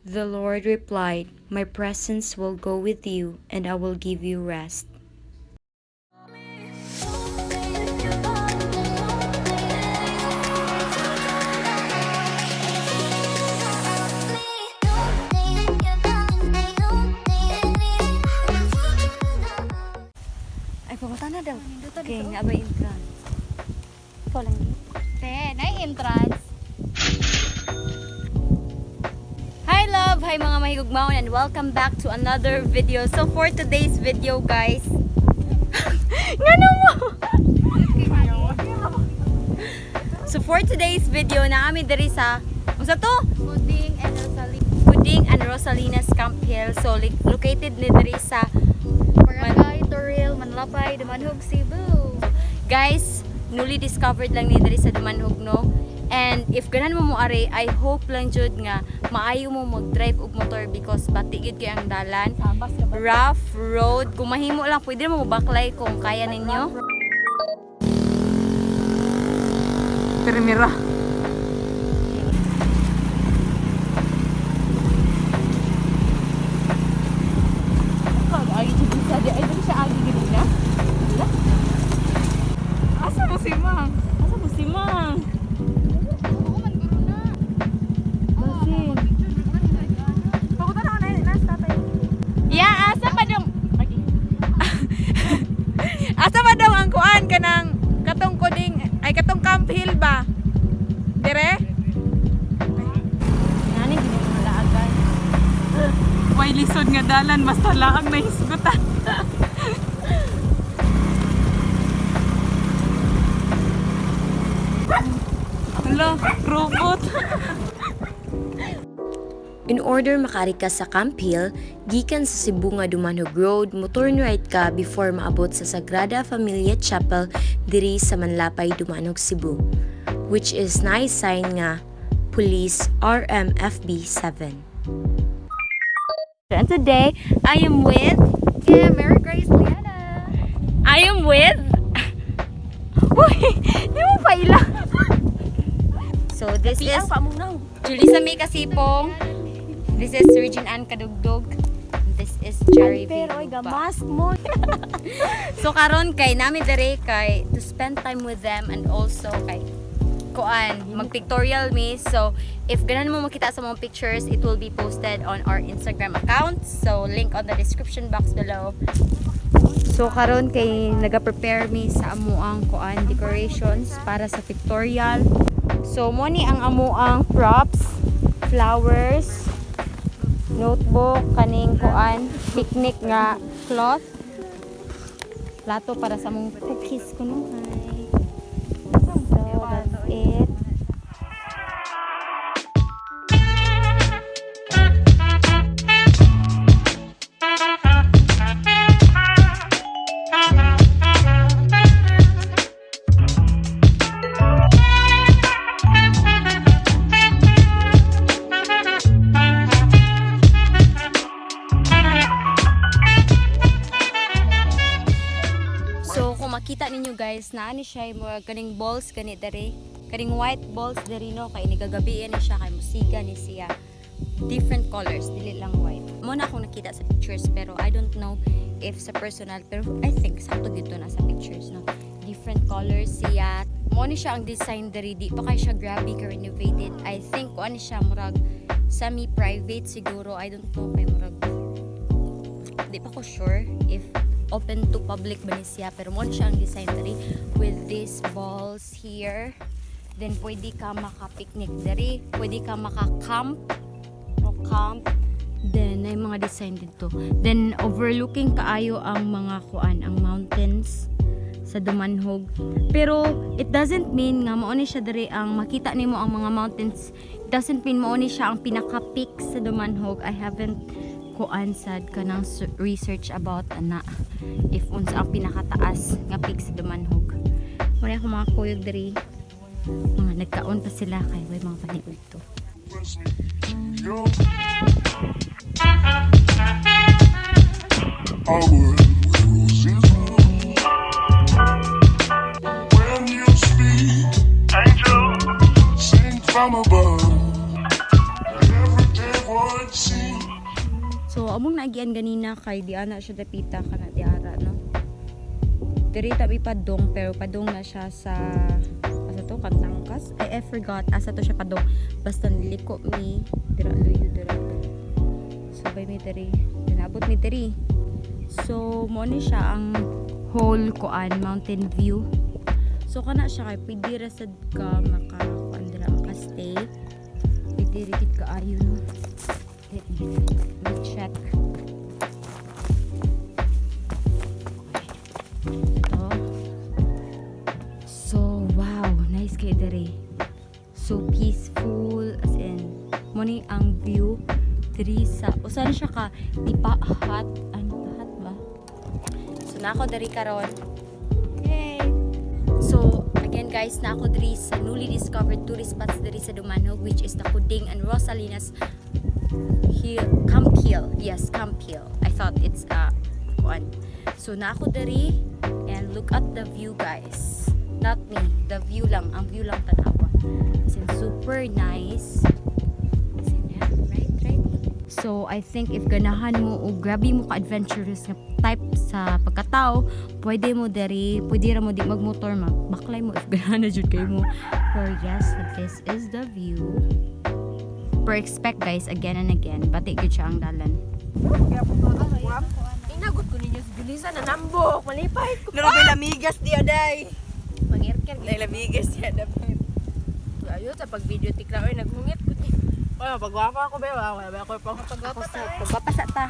The Lord replied, "My presence will go with you, and I will give you rest." Ay, pumunta na daw. Okay, nga ba entrance? Ikaw lang yun. Te, na-entrance. Hi love! Hi mga mahigugmaon and welcome back to another video. So for today's video guys, ngano mo? So for today's video, naami diri sa unsa to? Puding and Rosalina's Camp Hill. So located ni diri sa Barangay Toril, Manlapay, Dumanhog, Cebu. guys, newly discovered lang ni diri sa Dumanhog no. And if ganan mo are, I hope lang jud nga maayo mo mag-drive og motor because bati gyud kay ang dalan. Rough road. Kung mahimo lang, pwede mo baklay kung kaya ninyo. Primera. Asa mo si Mang? Asa mo si Mang? Oo man, guro na. Pakutan ako na tatay. Yeah, asa pa daw? Asa pa daw ang kuan kanang katong kuding ay katong Camp Hill ba? Dire? Nani gid mo laagan. Way lisod nga dalan basta laag na hisgutan. Hello, robot. In order makari ka sa Camp Hill, gikan sa Cebu nga Dumanhog Road, motor ride ka before maabot sa Sagrada Familia Chapel diri sa Manlapay, Dumanhog, Cebu, which is nice sign nga Police RMFB 7. And today, I am with Mary Grace Liana. Uy, di mo pa ilang. So this is Julissa May Kasipong. This is Regine Ann Kadugdog. This is Cherry Pero ay Vilupa. gamas mo. So karon kay namin dire kay to spend time with them and also kay kuan mag-pictorial me. So if ganan mo makita sa mga pictures, it will be posted on our Instagram account. So link on the description box below. So karon kay naga-prepare me sa amuang kuan decorations para sa pictorial. So mo ni ang amuang props, flowers, notebook, kaning kuan, picnic nga cloth, plato para sa mong cookies kuno. So that's it. So kung makita ninyo guys, naani siya yung mga kaning balls gani dere, kaning white balls dere no, kay nigagabi ni siya kay musiga ni siya. Different colors, dili lang white. Mo na akong nakita sa pictures pero I don't know if sa personal, pero I think sakto dito na sa pictures no. Different colors siya. Mo ni siya ang design dere, di pa kay siya grabe ka renovated. I think kuan ni siya murag semi-private siguro. I don't know kay murag di pa ko sure if open to public ba ni siya, pero mo siya ang design diri with these balls here. Then pwede ka maka-picnic diri, pwede ka maka-camp o camp. Then ay mga design dito. Then overlooking kaayo ang mga kuan, ang mountains sa Dumanhog. Pero it doesn't mean nga mao ni siya diri ang makita nimo ang mga mountains. It doesn't mean mao ni siya ang pinaka-peak sa Dumanhog. I haven't kuan sad kanang research about ana if unsa ang pinakataas nga peak sa Dumanhog. Muna ako mga kuyog diri, mga nagkaon pa sila kay way mga paniud to. When you speak, angel, sing from above. Everyday words among naagian ganina kay di ana siya dapita kana di ara no. Diri tabi padong pero padong na siya sa asa to Kantangkas. I forgot asa to siya padong. Basta niliko mi dira luyo dira. Sabay mi diri. Dinabot mi diri. So mo ni siya ang whole kuan mountain view. So kana siya kay pwede ra sad ka kuan dira maka-stay. Pwede ra gid kaayo no. Let me check. Ito. So, wow. Nice kayo dere. So peaceful. As in, muni ang view. Diri sa, usan siya ka, ipahat. Ano, pahat ba? So, nako diri karon. Yay! So, again guys, nako diri sa newly discovered tourist spots diri sa Dumanog, which is the Kuding and Rosalinas Camp Hill. Yes, Camp Hill. I thought it's kuan. So na ako diri and look at the view guys. Not me, the view lang, ang view lang tanawa. As in, super nice. As in, yeah, right. So I think if ganahan mo o grabe mo ka adventurous na type sa pagkatao, pwede mo diri, pwede ra mo di magmotor, magbaklay mo if ganahan na jud kay mo. For yes, this is the view. Per expect guys, again and again, batik yun siya ang dalan. Inagot ko ninyo sa Julisa na nambok, malipay ko. Narobay lamigas di aday. Mangirker Dahil lamigas di aday. Ayun sa pag-video tikla oy naghungit ko ti. Wala pagwapa ako ba? Wala ba ako pa pagwapa ta. Pagpapasa ta.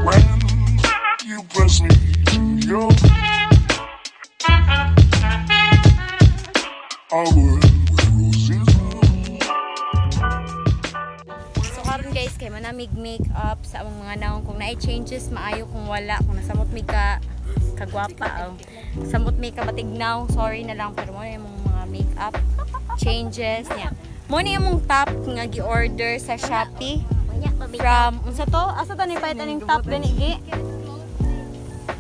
When you press me to your our world where roses bloom. So karon guys, kay manamig make up sa among mga naong kung naay changes maayo kung wala, kung nasamot mi ka kagwapa samot mi ka batignaw, sorry na lang pero mo na yung mga make up changes niya. Mo ni imong top nga gi-order sa Shopee from unsa to? Asa to ni pahit aning top gani gi?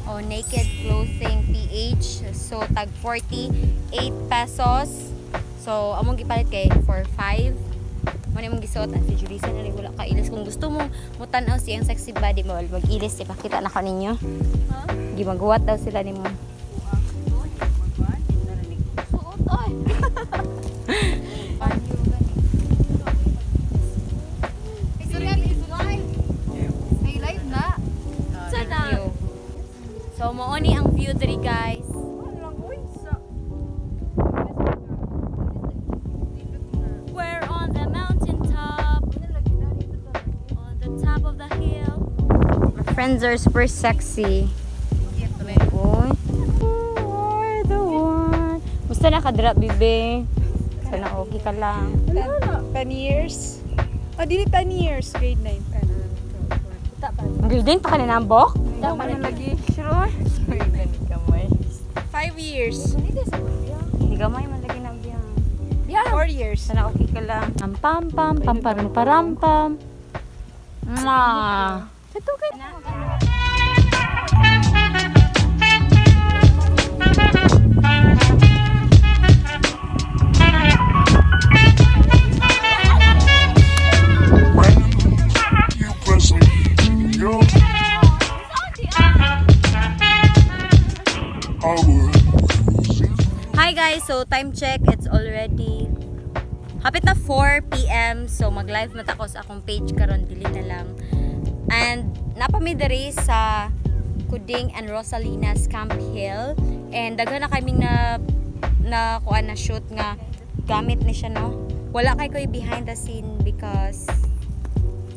Oh, Naked Clothing PH. So tag 48 pesos. So among gipalit kay for 5. Mo ni mong gisuot at si Julissa na rin wala ka ilis. Kung gusto mo mutanaw siyang sexy body mo, mag-ilis ipakita na ko ninyo. Gimagawa daw sila nimo. Suot oy. Isurian is live. Ay live na. Sana. So mo ni ang view diri guys. We're on the mountain top. On the top of the hill. My friends are super sexy. Boy. You are the one. Musta na ka-drop, bibe? Sana okay ka lang. 10 years. Oh, dili 10 years. Grade 9. Ang grade pa ka na nambok? Ako na lagi. Sure. 5 years. Hindi gamay man lagi na biyang. 4 years. Sana okay ka lang. Pam pam pam parum param pam. Mwah. Ito ka na. When you press me to your our world where roses bloom. Hi guys, so time check, it's already hapit na 4 PM. So mag-live na ako sa akong page karon dili na lang. And napami diri sa Kuding and Rosalinas Camp Hill. And daghan na kaming na kuan na shoot nga gamit ni siya no. Wala kay ko'y behind the scene because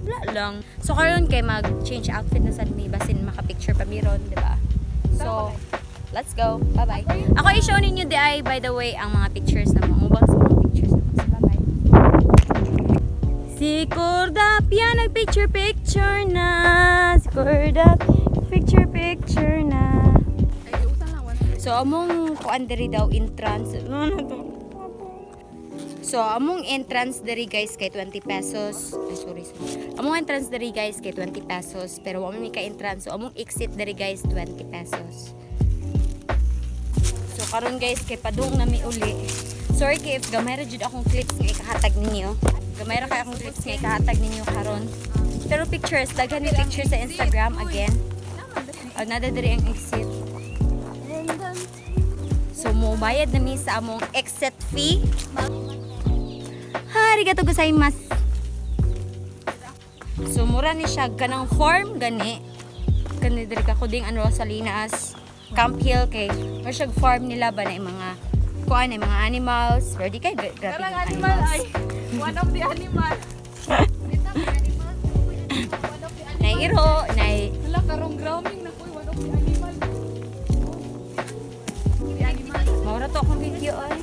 wala lang. So karon kay mag-change outfit na sad mi basin maka-picture pa mi ron, di ba? So let's go. Bye-bye. Ako i-show ninyo di ay, by the way, ang mga pictures na mga ubang sa mga pictures na mga. Bye-bye. Si Cordap yan, nag-picture-picture na. Si Cordap, picture-picture na. So, among kuan diri daw entrance. Ano na to? So, among entrance diri guys kay 20 pesos. Ay, sorry. Among entrance diri guys kay 20 pesos. Pero wala may ka-entrance. So, among exit diri guys 20 pesos. So, karon guys kay padung na mi uli. Sorry kay if gamay ra jud akong clips nga ikahatag ninyo. Gamay ra kay akong clips nga ikahatag ninyo karon. Pero pictures, daghan mi pictures sa Instagram again. Oh, nada diri ang exit. So, mo bayad na mi sa among exit fee. Arigatou gozaimasu. So, mura ni siya ganang form gani. Kani diri ka kuding ano Salinas, Camp Hill kay mo siya farm nila ba na yung mga kuan mga animals. Pero di kay grabe Karang yung animal animals. ay one of the animal. Nay iro, nay Hala, karong grounding na ko. One of the animal. The animal. maura to akong video ay.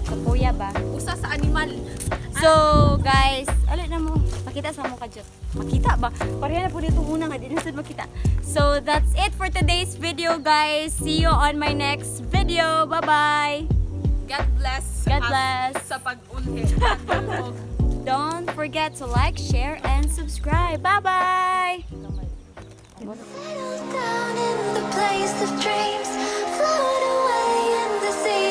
Kapuya ba? Usa sa animal. So, guys, alin na mo. Makita sa mo ka dyan. Makita ba? Pareha na po dito una nga. Di na sad makita. So, that's it for today's video, guys. See you on my next video. Bye-bye. God bless. God bless. Sa pag-ulhi. Don't forget to like, share, and subscribe. Bye-bye. Down in the place of dreams, float away in the sea